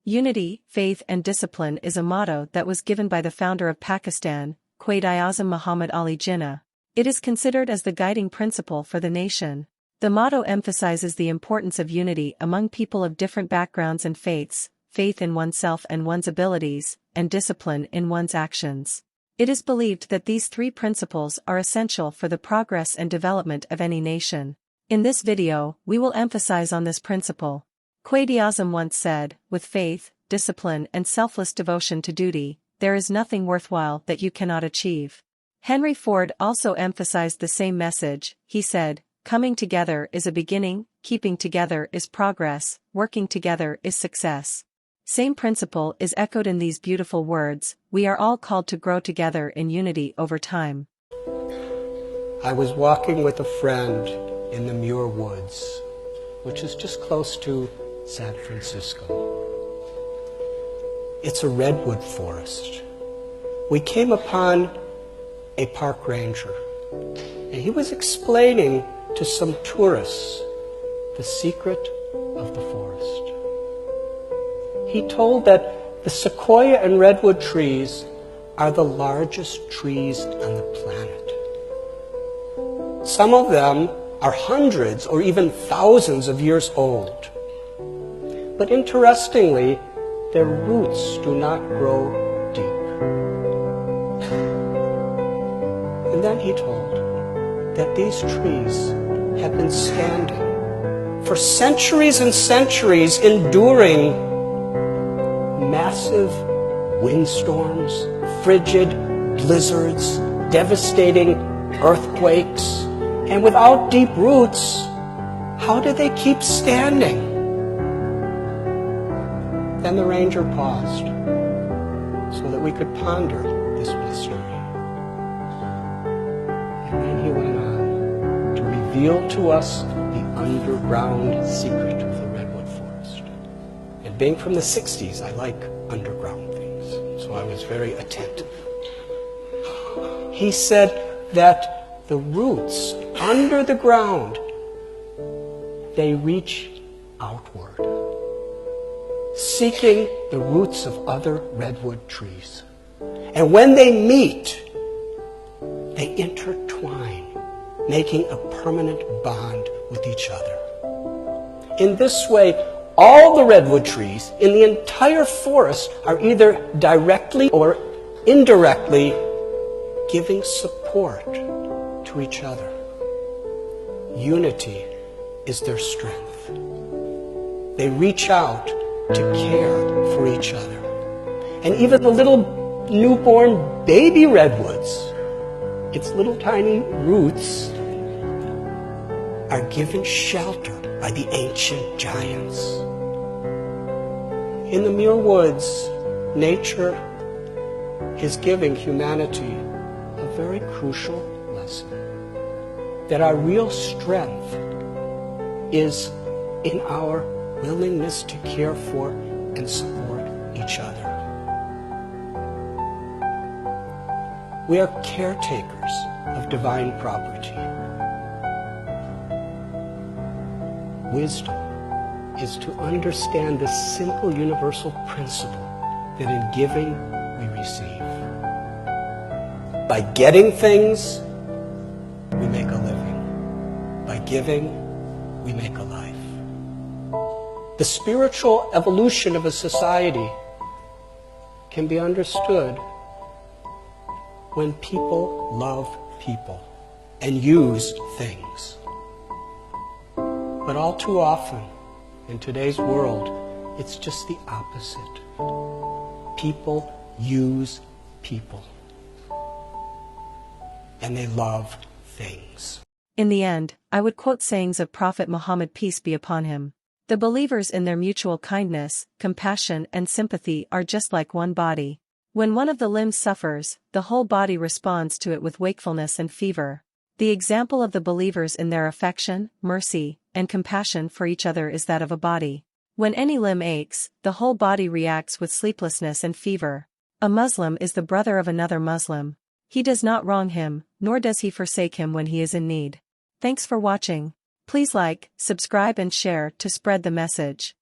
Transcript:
Unity, faith and discipline is a motto that was given by the founder of Pakistan, Quaid-i-Azam Muhammad Ali Jinnah. It is considered as the guiding principle for the nation. The motto emphasizes the importance of unity among people of different backgrounds and faiths, faith in oneself and one's abilities, and discipline in one's actions. It is believed that these three principles are essential for the progress and development of any nation. In this video, we will emphasize on this principle. Quaid-i-Azam once said, "With faith, discipline and selfless devotion to duty, there is nothing worthwhile that you cannot achieve." Henry Ford also emphasized the same message. He said, "Coming together is a beginning, keeping together is progress, working together is success." Same principle is echoed in these beautiful words. We are all called to grow together in unity over time. I was walking with a friend in the Muir Woods, which is just close to San Francisco. It's a redwood forest. We came upon a park ranger, and he was explaining to some tourists the secret of the forest. He told that the sequoia and redwood trees are the largest trees on the planet. Some of them are hundreds or even thousands of years old. But interestingly, their roots do not grow deep. And then he told that these trees have been standing for centuries and centuries, enduring massive windstorms, frigid blizzards, devastating earthquakes, and without deep roots, how do they keep standing? Then the ranger paused so that we could ponder this mystery. And then he went on to reveal to us the underground secret of the redwood forest. And being from the 60s, I like underground things, so I was very attentive. He said that the roots under the ground, they reach outward, seeking the roots of other redwood trees. And when they meet, they intertwine, making a permanent bond with each other. In this way, all the redwood trees in the entire forest are either directly or indirectly giving support to each other. Unity is their strength. They reach out to care for each other. And even the little newborn baby redwoods, its little tiny roots, are given shelter by the ancient giants. In the Muir Woods, nature is giving humanity a very crucial lesson. That our real strength is in our willingness to care for and support each other. We are caretakers of divine property. Wisdom is to understand the simple universal principle that in giving we receive. By getting things, we make a living. By giving, we make a life. The spiritual evolution of a society can be understood when people love people and use things. But all too often, in today's world, it's just the opposite. People use people. And they love things. In the end, I would quote sayings of Prophet Muhammad, peace be upon him. The believers in their mutual kindness, compassion and sympathy are just like one body. When one of the limbs suffers, the whole body responds to it with wakefulness and fever. The example of the believers in their affection, mercy, and compassion for each other is that of a body. When any limb aches, the whole body reacts with sleeplessness and fever. A Muslim is the brother of another Muslim. He does not wrong him, nor does he forsake him when he is in need. Thanks for watching. Please like, subscribe and share to spread the message.